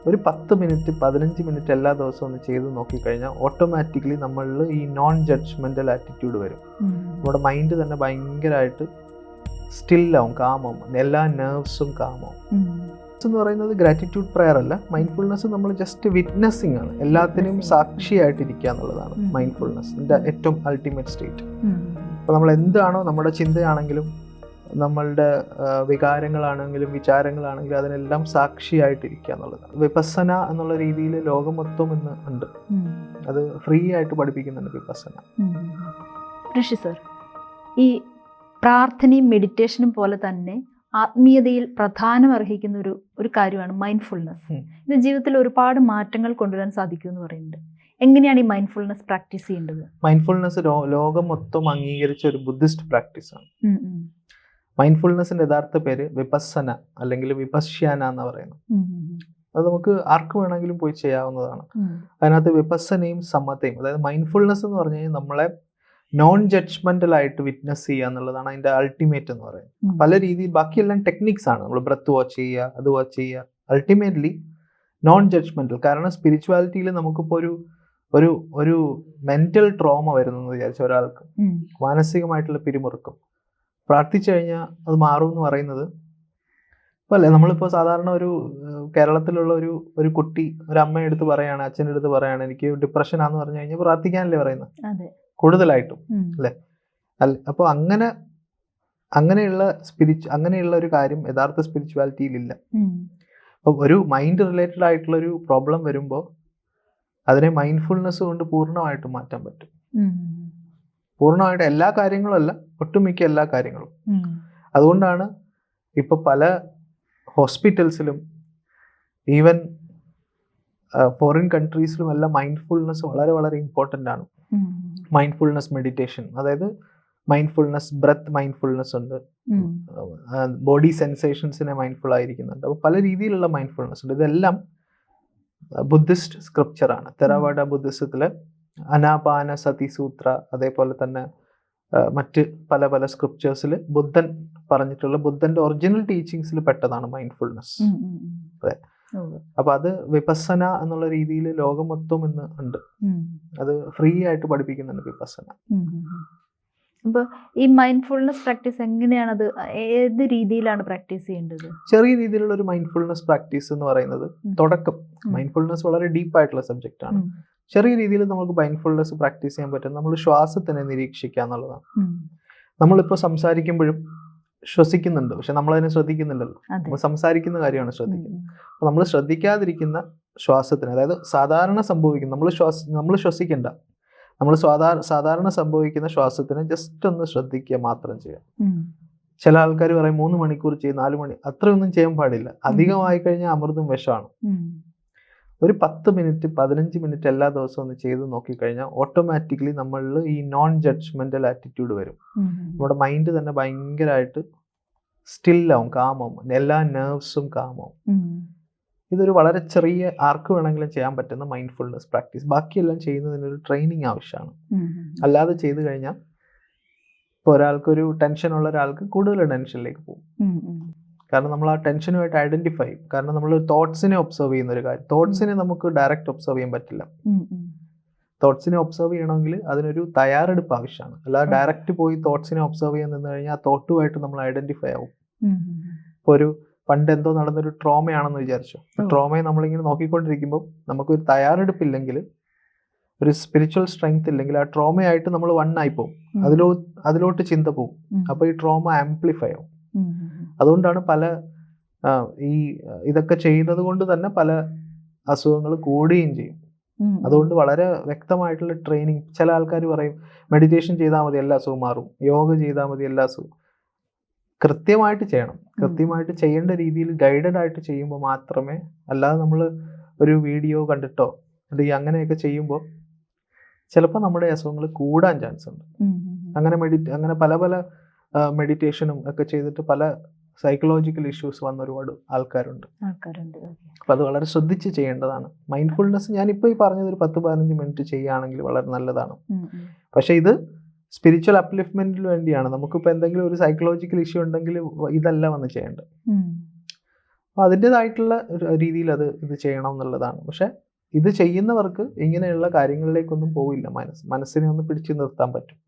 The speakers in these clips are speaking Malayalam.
ഒരു 10 മിനിറ്റ് 15 മിനിറ്റ് എല്ലാ ദിവസവും ഒന്ന് ചെയ്ത് നോക്കിക്കഴിഞ്ഞാൽ ഓട്ടോമാറ്റിക്കലി നമ്മളിൽ ഈ നോൺ ജഡ്ജ്മെൻ്റൽ ആറ്റിറ്റ്യൂഡ് വരും. നമ്മുടെ മൈൻഡ് തന്നെ ഭയങ്കരമായിട്ട് സ്റ്റില്ലാവും, കാമാവും, എല്ലാ നെർവ്സും കാമാവും. എന്ന് പറയുന്നത് ഗ്രാറ്റിറ്റ്യൂഡ് പ്രയർ അല്ല. മൈൻഡ്ഫുൾനെസ് നമ്മൾ ജസ്റ്റ് വിറ്റ്നസ്സിങ് ആണ്, എല്ലാത്തിനും സാക്ഷിയായിട്ടിരിക്കുക എന്നുള്ളതാണ് മൈൻഡ്ഫുൾനെസ്സിൻ്റെ ഏറ്റവും അൾട്ടിമേറ്റ് സ്റ്റേറ്റ്. അപ്പോൾ നമ്മൾ എന്താണോ, നമ്മുടെ ചിന്തയാണെങ്കിലും നമ്മളുടെ വികാരങ്ങളാണെങ്കിലും വിചാരങ്ങളാണെങ്കിലും അതിനെല്ലാം സാക്ഷിയായിട്ടിരിക്കുക എന്നുള്ളതാണ്. വിപස්සന എന്നുള്ള രീതിയിൽ ലോകം മൊത്തം ഇന്ന് ഉണ്ട്. അത് ഫ്രീ ആയിട്ട് പഠിപ്പിക്കുന്നുണ്ട് വിപස්සന. ഋഷി സർ, ഈ പ്രാർത്ഥനയും മെഡിറ്റേഷനും പോലെ തന്നെ ആത്മീയതയിൽ പ്രധാനം അർഹിക്കുന്ന ഒരു കാര്യമാണ് മൈൻഡ്ഫുൾനെസ്. ഇത് ജീവിതത്തിൽ ഒരുപാട് മാറ്റങ്ങൾ കൊണ്ടുവരാൻ സാധിക്കുമെന്ന് പറയുന്നുണ്ട്. എങ്ങനെയാണ് ഈ മൈൻഡ്ഫുൾനെസ് പ്രാക്ടീസ് ചെയ്യേണ്ടത്? മൈൻഡ്ഫുൾനെസ് ലോകം മൊത്തം അംഗീകരിച്ച ഒരു ബുദ്ധിസ്റ്റ് പ്രാക്ടീസാണ്. മൈൻഡ്ഫുൾനെസ്സിന്റെ യഥാർത്ഥ പേര് വിപස්සന അല്ലെങ്കിൽ വിപശ്യാന എന്ന് പറയുന്നത്. അത് നമുക്ക് ആർക്ക് വേണമെങ്കിലും പോയി ചെയ്യാവുന്നതാണ്. അതിനകത്ത് വിപස්සനയും സമതയും, അതായത് മൈൻഡ്ഫുൾനെസ് എന്ന് പറഞ്ഞു കഴിഞ്ഞാൽ നമ്മളെ നോൺ ജഡ്ജ്മെന്റൽ ആയിട്ട് വിറ്റ്നസ് ചെയ്യുക എന്നുള്ളതാണ് അതിന്റെ അൾട്ടിമേറ്റ് എന്ന് പറയുന്നത്. പല രീതിയിൽ ബാക്കിയെല്ലാം ടെക്നിക്സ് ആണ്. നമ്മൾ ബ്രത്ത് വാച്ച് ചെയ്യുക, അത് വാച്ച് ചെയ്യുക. Ultimately non judgemental. കാരണം സ്പിരിച്വാലിറ്റിയിൽ നമുക്കിപ്പോൾ ഒരു മെന്റൽ ട്രോമ വരുന്നു എന്ന് വിചാരിച്ച ഒരാൾക്ക്, മാനസികമായിട്ടുള്ള പിരിമുറുക്കം, പ്രാർത്ഥിച്ചു കഴിഞ്ഞാൽ അത് മാറും എന്ന് പറയുന്നത് അല്ലേ. നമ്മളിപ്പോൾ സാധാരണ കേരളത്തിലുള്ള ഒരു കുട്ടി ഒരു അമ്മയുടെ അടുത്ത് പറയാണ്, അച്ഛൻ്റെ അടുത്ത് പറയാണ് എനിക്ക് ഡിപ്രഷൻ ആണെന്ന് പറഞ്ഞു കഴിഞ്ഞാൽ പ്രാർത്ഥിക്കാനല്ലേ പറയുന്നത് കൂടുതലായിട്ടും അല്ലേ. അപ്പോൾ അങ്ങനെയുള്ള ഒരു കാര്യം യഥാർത്ഥ സ്പിരിച്വാലിറ്റിയിലില്ല. അപ്പോൾ ഒരു മൈൻഡ് റിലേറ്റഡ് ആയിട്ടുള്ള ഒരു പ്രോബ്ലം വരുമ്പോൾ അതിനെ മൈൻഡ്ഫുൾനെസ് കൊണ്ട് പൂർണ്ണമായിട്ടും മാറ്റാൻ പറ്റും. പൂർണ്ണമായിട്ട് എല്ലാ കാര്യങ്ങളും അല്ല, ഒട്ടുമിക്ക എല്ലാ കാര്യങ്ങളും. അതുകൊണ്ടാണ് ഇപ്പൊ പല ഹോസ്പിറ്റൽസിലും ഈവൻ ഫോറിൻ കൺട്രീസിലും എല്ലാം മൈൻഡ്ഫുൾനെസ് വളരെ വളരെ ഇമ്പോർട്ടൻ്റ് ആണ്. മൈൻഡ്ഫുൾനെസ് മെഡിറ്റേഷൻ, അതായത് മൈൻഡ്ഫുൾനെസ് ബ്രെത്ത് മൈൻഡ്ഫുൾനെസ് ഉണ്ട്, ബോഡി സെൻസേഷൻസിനെ മൈൻഡ്ഫുൾ ആയിരിക്കുന്നുണ്ട്. അപ്പോൾ പല രീതിയിലുള്ള മൈൻഡ്ഫുൾനെസ് ഉണ്ട്. ഇതെല്ലാം ബുദ്ധിസ്റ്റ് സ്ക്രിപ്ചറാണ്. തെറാവാഡ ബുദ്ധിസത്തിലെ അനാപാന സതി സൂത്ര, അതേപോലെ തന്നെ മറ്റ് പല പല സ്ക്രിപ്ചേഴ്സിൽ ബുദ്ധൻ പറഞ്ഞിട്ടുള്ള ബുദ്ധന്റെ ഒറിജിനൽ ടീച്ചിങ്സിൽ പെട്ടതാണ് മൈൻഡ്ഫുൾനെസ്. അതെ. അപ്പൊ അത് വിപස්සന എന്നുള്ള രീതിയിൽ ലോകം മൊത്തം ഇന്ന് ഉണ്ട്. അത് ഫ്രീ ആയിട്ട് പഠിപ്പിക്കുന്നുണ്ട് വിപස්සന. അപ്പോൾ ഈ മൈൻഡ്ഫുൾനെസ് പ്രാക്ടീസ് എങ്ങനെയാണ്, അത് ഏത് രീതിയിലാണ് പ്രാക്ടീസ് ചെയ്യേണ്ടത്? ചെറിയ രീതിയിലുള്ള ഒരു മൈൻഡ്ഫുൾനെസ് പ്രാക്ടീസ് എന്ന് പറയുന്നത് തുടക്കം. മൈൻഡ്ഫുൾനെസ് വളരെ ഡീപ്പ് ആയിട്ടുള്ള സബ്ജക്റ്റ് ആണ്. ചെറിയ രീതിയിൽ നമുക്ക് മൈൻഡ്ഫുൾനെസ് പ്രാക്ടീസ് ചെയ്യാൻ പറ്റും. നമ്മൾ ശ്വാസത്തിനെ നിരീക്ഷിക്കുക എന്നുള്ളതാണ്. നമ്മളിപ്പോൾ സംസാരിക്കുമ്പോഴും ശ്വസിക്കുന്നുണ്ട്, പക്ഷെ നമ്മളതിനെ ശ്രദ്ധിക്കുന്നില്ലല്ലോ. നമ്മൾ സംസാരിക്കുന്ന കാര്യമാണ് ശ്രദ്ധിക്കുന്നത്. അപ്പോൾ നമ്മൾ ശ്രദ്ധിക്കാതിരിക്കുന്ന ശ്വാസത്തിന്, അതായത് സാധാരണ സംഭവിക്കുന്ന നമ്മൾ ശ്വസിക്കണ്ട, നമ്മൾ സാധാരണ സംഭവിക്കുന്ന ശ്വാസത്തിന് ജസ്റ്റ് ഒന്ന് ശ്രദ്ധിക്കുക മാത്രം ചെയ്യുക. ചില ആൾക്കാർ പറയും 3 മണിക്കൂർ ചെയ്യും, 4 മണി, അത്രയൊന്നും ചെയ്യാൻ പാടില്ല. അധികമായി കഴിഞ്ഞാൽ അമൃതും വിഷമാണ്. ഒരു 10 മിനിറ്റ് 15 മിനിറ്റ് എല്ലാ ദിവസവും ഒന്ന് ചെയ്ത് നോക്കിക്കഴിഞ്ഞാൽ ഓട്ടോമാറ്റിക്കലി നമ്മളിൽ ഈ നോൺ ജഡ്ജ്മെന്റൽ ആറ്റിറ്റ്യൂഡ് വരും. നമ്മുടെ മൈൻഡ് തന്നെ ഭയങ്കരമായിട്ട് സ്റ്റില്ലാവും, കാമാവും, എല്ലാ നെർവ്സും കാമാവും. ഇതൊരു വളരെ ചെറിയ ആർക്ക് വേണമെങ്കിലും ചെയ്യാൻ പറ്റുന്ന മൈൻഡ്ഫുൾനെസ് പ്രാക്ടീസ്. ബാക്കിയെല്ലാം ചെയ്യുന്നതിനൊരു ട്രെയിനിങ് ആവശ്യമാണ്. അല്ലാതെ ചെയ്തു കഴിഞ്ഞാൽ ഇപ്പോൾ ഒരാൾക്കൊരു ടെൻഷൻ ഉള്ള ഒരാൾക്ക് കൂടുതൽ ടെൻഷനിലേക്ക് പോകും. കാരണം നമ്മൾ ആ ടെൻഷനുമായിട്ട് ഐഡന്റിഫൈ ചെയ്യും. കാരണം നമ്മൾ തോട്ട്സിനെ ഒബ്സർവ് ചെയ്യുന്ന ഒരു കാര്യം. തോട്ട്സിനെ നമുക്ക് ഡയറക്റ്റ് ഒബ്സർവ് ചെയ്യാൻ പറ്റില്ല. തോട്ട്സിനെ ഒബ്സർവ് ചെയ്യണമെങ്കിൽ അതിനൊരു തയ്യാറെടുപ്പ് ആവശ്യമാണ്. അല്ലാതെ ഡയറക്റ്റ് പോയി തോട്ട്സിനെ ഒബ്സർവ് ചെയ്യാൻ നിന്ന് കഴിഞ്ഞാൽ ആ തോട്ടുമായിട്ട് നമ്മൾ ഐഡന്റിഫൈ ആവും. ഇപ്പോൾ പണ്ട് എന്തോ നടന്നൊരു ട്രോമയാണെന്ന് വിചാരിച്ചു. ട്രോമയെ നമ്മളിങ്ങനെ നോക്കിക്കൊണ്ടിരിക്കുമ്പോൾ നമുക്കൊരു തയ്യാറെടുപ്പില്ലെങ്കിൽ, ഒരു സ്പിരിച്വൽ സ്ട്രെങ്ത് ഇല്ലെങ്കിൽ ആ ട്രോമയായിട്ട് നമ്മൾ വണ്ണായി പോകും. അതിലോട്ട് ചിന്ത പോകും. അപ്പോൾ ഈ ട്രോമ ആംപ്ലിഫൈ ആവും. അതുകൊണ്ടാണ് ഇതൊക്കെ ചെയ്യുന്നത് കൊണ്ട് തന്നെ പല അസുഖങ്ങൾ കൂടുകയും ചെയ്യും. അതുകൊണ്ട് വളരെ വ്യക്തമായിട്ടുള്ള ട്രെയിനിങ്. ചില ആൾക്കാർ പറയും മെഡിറ്റേഷൻ ചെയ്താൽ മതി എല്ലാ അസുഖം മാറും, യോഗ ചെയ്താൽ മതി എല്ലാ അസുഖം. കൃത്യമായിട്ട് ചെയ്യണം. കൃത്യമായിട്ട് ചെയ്യേണ്ട രീതിയിൽ ഗൈഡഡ് ആയിട്ട് ചെയ്യുമ്പോൾ മാത്രമേ, അല്ലാതെ നമ്മൾ ഒരു വീഡിയോ കണ്ടിട്ടോ അല്ലെങ്കിൽ അങ്ങനെയൊക്കെ ചെയ്യുമ്പോൾ ചിലപ്പോൾ നമ്മുടെ അസുഖങ്ങൾ കൂടാൻ ചാൻസ് ഉണ്ട്. അങ്ങനെ പല പല മെഡിറ്റേഷനും ഒക്കെ ചെയ്തിട്ട് പല സൈക്കോളജിക്കൽ ഇഷ്യൂസ് വന്ന ഒരുപാട് ആൾക്കാരുണ്ട്. അപ്പൊ അത് വളരെ ശ്രദ്ധിച്ച് ചെയ്യേണ്ടതാണ്. മൈൻഡ്ഫുൾനെസ് ഞാനിപ്പോൾ ഈ പറഞ്ഞത് ഒരു 10-15 മിനിറ്റ് ചെയ്യുകയാണെങ്കിൽ വളരെ നല്ലതാണ്. പക്ഷെ ഇത് സ്പിരിച്വൽ അപ്ലിഫ്റ്റ്മെന്റിന് വേണ്ടിയാണ്. നമുക്കിപ്പോൾ എന്തെങ്കിലും ഒരു സൈക്കോളജിക്കൽ ഇഷ്യൂ ഉണ്ടെങ്കിൽ ഇതല്ല വന്ന് ചെയ്യേണ്ടത്. അപ്പോൾ അതിൻ്റെതായിട്ടുള്ള രീതിയിൽ ഇത് ചെയ്യണം എന്നുള്ളതാണ്. പക്ഷെ ഇത് ചെയ്യുന്നവർക്ക് ഇങ്ങനെയുള്ള കാര്യങ്ങളിലേക്കൊന്നും പോവില്ല. മനസ്സിനെ ഒന്ന് പിടിച്ചു നിർത്താൻ പറ്റും.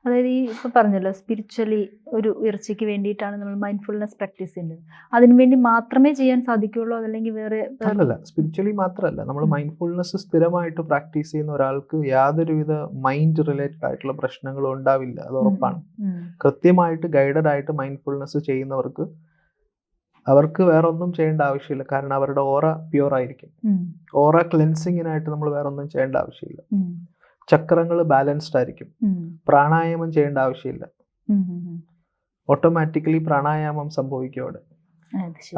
അതായത് ഈ ഇപ്പൊ പറഞ്ഞല്ലോ സ്പിരിച്വലി ഒരു ഉയർച്ചയ്ക്ക് വേണ്ടിയിട്ടാണ് നമ്മൾ മൈൻഡ്ഫുൾനെസ് പ്രാക്ടീസ് ചെയ്യേണ്ടത്. അതിനു വേണ്ടി മാത്രമേ ചെയ്യാൻ സാധിക്കുള്ളൂ, അതല്ലെങ്കിൽ വേറെ? അല്ലല്ല, സ്പിരിച്വലി മാത്രമല്ല, നമ്മൾ മൈൻഡ്ഫുൾനെസ് സ്ഥിരമായിട്ട് പ്രാക്ടീസ് ചെയ്യുന്ന ഒരാൾക്ക് യാതൊരുവിധ മൈൻഡ് റിലേറ്റഡ് ആയിട്ടുള്ള പ്രശ്നങ്ങളും ഉണ്ടാവില്ല, അത് ഉറപ്പാണ്. കൃത്യമായിട്ട് ഗൈഡഡ് ആയിട്ട് മൈൻഡ്ഫുൾനെസ് ചെയ്യുന്നവർക്ക് അവർക്ക് വേറെ ഒന്നും ചെയ്യേണ്ട ആവശ്യമില്ല. കാരണം അവരുടെ ഓറ പ്യൂർ ആയിരിക്കും. ഓറ ക്ലെൻസിങ്ങിനായിട്ട് നമ്മൾ വേറെ ഒന്നും ചെയ്യേണ്ട ആവശ്യമില്ല. ചക്രങ്ങൾ ബാലൻസ്ഡ് ആയിരിക്കും. പ്രാണായാമം ചെയ്യേണ്ട ആവശ്യമില്ല. ഓട്ടോമാറ്റിക്കലി പ്രാണായാമം സംഭവിക്കും അവിടെ.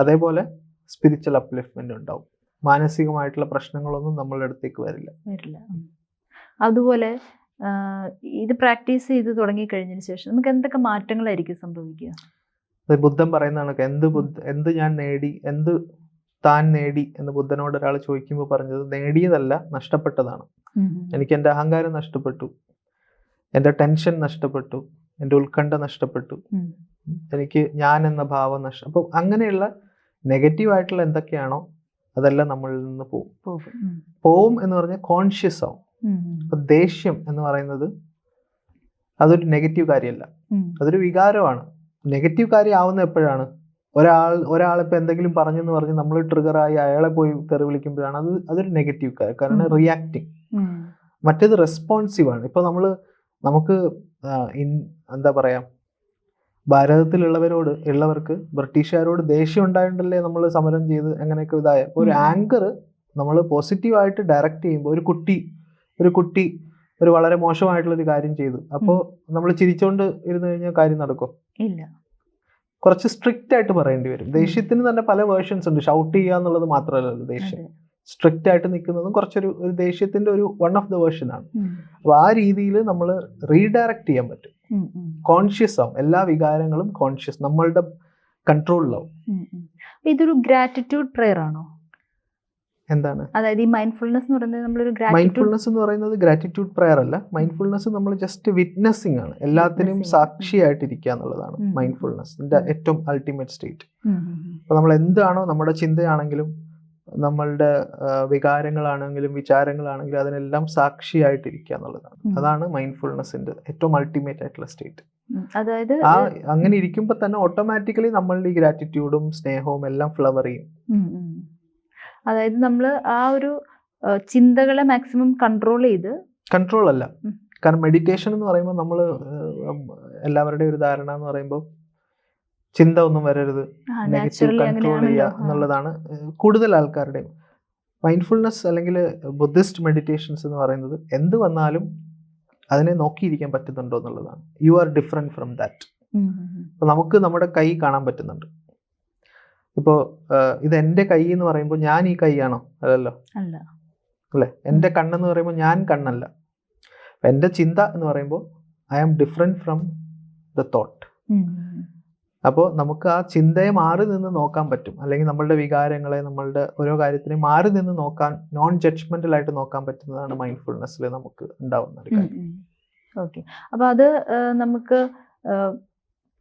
അതേപോലെ സ്പിരിച്വൽ അപ്ലിഫ്റ്റ്മെന്റ് ഉണ്ടാവും. മാനസികമായിട്ടുള്ള പ്രശ്നങ്ങളൊന്നും നമ്മളുടെ അടുത്തേക്ക് വരില്ല. അതുപോലെ ഇത് പ്രാക്ടീസ് ചെയ്ത് തുടങ്ങിക്കഴിഞ്ഞതിന് ശേഷം നമുക്ക് എന്തൊക്കെ മാറ്റങ്ങളായിരിക്കും സംഭവിക്കുക? ബുദ്ധൻ പറയുന്നതാണ്, എന്ത് ഞാൻ നേടി, എന്ത് താൻ നേടി എന്ന് ബുദ്ധനോട് ഒരാൾ ചോദിക്കുമ്പോൾ പറഞ്ഞത്, നേടിയതല്ല നഷ്ടപ്പെട്ടതാണ്. എനിക്ക് എൻ്റെ അഹങ്കാരം നഷ്ടപ്പെട്ടു, എൻ്റെ ടെൻഷൻ നഷ്ടപ്പെട്ടു, എൻ്റെ ഉത്കണ്ഠ നഷ്ടപ്പെട്ടു, എനിക്ക് ഞാൻ എന്ന ഭാവം നഷ്ടം. അപ്പം അങ്ങനെയുള്ള നെഗറ്റീവായിട്ടുള്ള എന്തൊക്കെയാണോ അതെല്ലാം നമ്മളിൽ നിന്ന് പോവും എന്ന് പറഞ്ഞാൽ കോൺഷ്യസ് ആവും. അപ്പൊ ദേഷ്യം എന്ന് പറയുന്നത് അതൊരു നെഗറ്റീവ് കാര്യമല്ല, അതൊരു വികാരമാണ്. നെഗറ്റീവ് കാര്യം ആവുന്ന എപ്പോഴാണ്? ഒരാളിപ്പോൾ എന്തെങ്കിലും പറഞ്ഞെന്ന് പറഞ്ഞ് നമ്മൾ ട്രിഗറായി അയാളെ പോയി തെറി വിളിക്കുമ്പോഴാണ് അതൊരു നെഗറ്റീവ് കാര്യം. കാരണം റിയാക്ടിങ്. മറ്റേത് റെസ്പോൺസീവ് ആണ്. ഇപ്പോൾ നമുക്ക് എന്താ പറയാ, ഭാരതത്തിലുള്ളവർക്ക് ബ്രിട്ടീഷുകാരോട് ദേഷ്യം ഉണ്ടായിട്ടല്ലേ നമ്മൾ സമരം ചെയ്ത് അങ്ങനെയൊക്കെ ഇതായ. അപ്പോൾ ഒരു ആങ്കർ നമ്മൾ പോസിറ്റീവായിട്ട് ഡയറക്റ്റ് ചെയ്യുമ്പോൾ ഒരു കുട്ടി ഒരു വളരെ മോശമായിട്ടുള്ളൊരു കാര്യം ചെയ്തു, അപ്പോൾ നമ്മൾ ചിരിച്ചോണ്ട് ഇരുന്ന് കഴിഞ്ഞാൽ കാര്യം നടക്കും? ഇല്ല. കുറച്ച് സ്ട്രിക്റ്റ് ആയിട്ട് പറയേണ്ടി വരും. ദേഷ്യത്തിന് തന്നെ പല വേർഷൻസ് ഉണ്ട്. ഷൗട്ട് ചെയ്യുക എന്നുള്ളത് മാത്രമല്ലല്ലോ ദേഷ്യം. സ്ട്രിക്റ്റ് ആയിട്ട് നിൽക്കുന്നതും കുറച്ചൊരു ദേഷ്യത്തിന്റെ ഒരു വൺ ഓഫ് ദ വേർഷൻ ആണ്. അപ്പൊ ആ രീതിയിൽ നമ്മൾ റീഡയറക്റ്റ് ചെയ്യാൻ പറ്റും. കോൺഷ്യസ് ആവും. എല്ലാ വികാരങ്ങളും കോൺഷ്യസ്, നമ്മളുടെ കൺട്രോളിലാവും. ഇതൊരു ഗ്രാറ്റിറ്റ്യൂഡ് പ്രെയർ ആണോ? എന്താണ് അതായത് ഈ മൈൻഡ്ഫുൾനെസ് എന്ന് പറയുന്നത് നമ്മളൊരു മൈൻഡ്ഫുൾനെസ് എന്ന് പറയുന്നത് ഗ്രാറ്റിറ്റ്യൂഡ് പ്രെയർ അല്ല. മൈൻഡ്ഫുൾനെസ് നമ്മൾ ജസ്റ്റ് വിറ്റ്നസിങ് ആണ്. എല്ലാത്തിനും സാക്ഷിയായിട്ടിരിക്കുക എന്നുള്ളതാണ് മൈൻഡ്ഫുൾനെസ്സിന്റെ ഏറ്റവും അൾട്ടിമേറ്റ് സ്റ്റേറ്റ്. അപ്പൊ നമ്മൾ എന്താണോ, നമ്മുടെ ചിന്തയാണെങ്കിലും നമ്മളുടെ വികാരങ്ങളാണെങ്കിലും വിചാരങ്ങളാണെങ്കിലും അതിനെല്ലാം സാക്ഷിയായിട്ടിരിക്കുക എന്നുള്ളതാണ്. അതാണ് മൈൻഡ്ഫുൾനെസ്സിന്റെ ഏറ്റവും അൾട്ടിമേറ്റ് ആയിട്ടുള്ള സ്റ്റേറ്റ്. അതായത് അങ്ങനെ ഇരിക്കുമ്പോൾ തന്നെ ഓട്ടോമാറ്റിക്കലി നമ്മളുടെ ഈ ഗ്രാറ്റിറ്റ്യൂഡും സ്നേഹവും എല്ലാം ഫ്ലവർ ചെയ്യും. അതായത് നമ്മൾ ആ ഒരു ചിന്തകളെ മാക്സിമം കൺട്രോൾ അല്ല. കാരണം മെഡിറ്റേഷൻ എന്ന് പറയുമ്പോൾ നമ്മൾ എല്ലാവരുടെയും ഒരു ധാരണ എന്ന് പറയുമ്പോൾ ചിന്ത ഒന്നും വരരുത്, നെഗറ്റീവ് കൺട്രോൾ ചെയ്യുക എന്നുള്ളതാണ് കൂടുതൽ ആൾക്കാരുടെയും. മൈൻഡ്ഫുൾനെസ് അല്ലെങ്കിൽ ബുദ്ധിസ്റ്റ് മെഡിറ്റേഷൻസ് എന്ന് പറയുന്നത് എന്ത് വന്നാലും അതിനെ നോക്കിയിരിക്കാൻ പറ്റുന്നുണ്ടോ എന്നുള്ളതാണ്. You are different from that. അപ്പൊ നമുക്ക് നമ്മുടെ കൈ കാണാൻ പറ്റുന്നുണ്ട്. ഇപ്പോൾ ഇത് എൻ്റെ കൈ എന്ന് പറയുമ്പോൾ ഞാൻ ഈ കൈയാണോ? അല്ലല്ലോ, അല്ലേ? എൻ്റെ കണ്ണെന്ന് പറയുമ്പോൾ ഞാൻ കണ്ണല്ല. എൻ്റെ ചിന്ത എന്ന് പറയുമ്പോൾ I am different from the thought. അപ്പോൾ നമുക്ക് ആ ചിന്തയെ മാറി നിന്ന് നോക്കാൻ പറ്റും, അല്ലെങ്കിൽ നമ്മളുടെ വികാരങ്ങളെ, നമ്മളുടെ ഓരോ കാര്യത്തിനെ മാറി നിന്ന് നോക്കാൻ, നോൺ ജഡ്ജ്മെന്റൽ ആയിട്ട് നോക്കാൻ പറ്റുന്നതാണ് മൈൻഡ്ഫുൾനെസ്സിൽ നമുക്ക് ഉണ്ടാവുന്ന ഒരു കാര്യം. ഓക്കെ. അപ്പോൾ അത് നമുക്ക്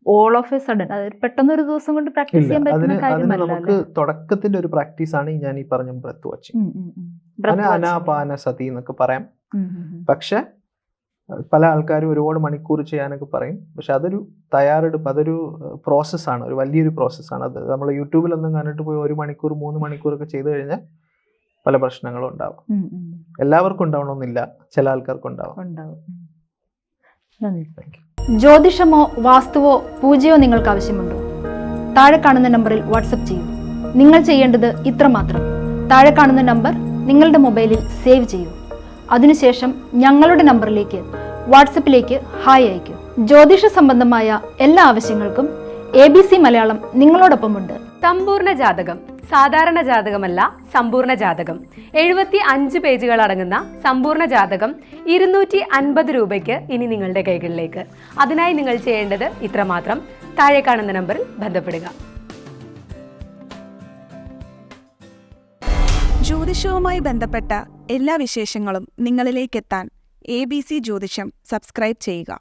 ഓൾ ഓഫ് എ സഡൻ, അതായത് പെട്ടെന്ന് ഒരു ദിവസം കൊണ്ട് പ്രാക്ടീസ് ചെയ്യാൻ പറ്റുന്ന കാര്യമല്ല. നമുക്ക് തുടക്കത്തിന്റെ ഒരു പ്രാക്ടീസ് ആണ് ഞാൻ ഈ പറഞ്ഞ ബ്രെത്ത് വാച്ചിങ്, അനാപാന സതി എന്നൊക്കെ പറയാം. പക്ഷെ പല ആൾക്കാരും ഒരുപാട് മണിക്കൂർ ചെയ്യാനൊക്കെ പറയും. പക്ഷെ അതൊരു തയ്യാറെടുപ്പ്, അതൊരു പ്രോസസ്സാണ്, ഒരു വലിയൊരു പ്രോസസ്സാണ്. അത് നമ്മൾ യൂട്യൂബിലൊന്നും കണ്ടിട്ട് പോയി 1 മണിക്കൂർ 3 മണിക്കൂറൊക്കെ ചെയ്തു കഴിഞ്ഞാൽ പല പ്രശ്നങ്ങളും ഉണ്ടാവും. എല്ലാവർക്കും ഉണ്ടാവണമെന്നില്ല, ചില ആൾക്കാർക്ക് ഉണ്ടാവും. ജ്യോതിഷമോ വാസ്തുവോ പൂജയോ നിങ്ങൾക്ക് ആവശ്യമുണ്ടോ? താഴെ കാണുന്ന നമ്പറിൽ വാട്സപ്പ് ചെയ്യൂ. നിങ്ങൾ ചെയ്യേണ്ടത് ഇത്രമാത്രം: താഴെ കാണുന്ന നമ്പർ നിങ്ങളുടെ മൊബൈലിൽ സേവ് ചെയ്യൂ. അതിനുശേഷം ഞങ്ങളുടെ നമ്പറിലേക്ക് വാട്സപ്പിലേക്ക് ഹായ് അയക്കൂ. ജ്യോതിഷ സംബന്ധമായ എല്ലാ ആവശ്യങ്ങൾക്കും ABC മലയാളം നിങ്ങളോടൊപ്പമുണ്ട്. സമ്പൂർണ്ണ ജാതകം, സാധാരണ ജാതകമല്ല, സമ്പൂർണ്ണ ജാതകം. 75 പേജുകൾ അടങ്ങുന്ന സമ്പൂർണ്ണ ജാതകം 250 രൂപയ്ക്ക് ഇനി നിങ്ങളുടെ കൈകളിലേക്ക്. അതിനായി നിങ്ങൾ ചെയ്യേണ്ടത് ഇത്രമാത്രം: താഴെ കാണുന്ന നമ്പറിൽ ബന്ധപ്പെടുക. ജ്യോതിഷവുമായി ബന്ധപ്പെട്ട എല്ലാ വിശേഷങ്ങളും നിങ്ങളിലേക്കെത്താൻ ABC ജ്യോതിഷം സബ്സ്ക്രൈബ് ചെയ്യുക.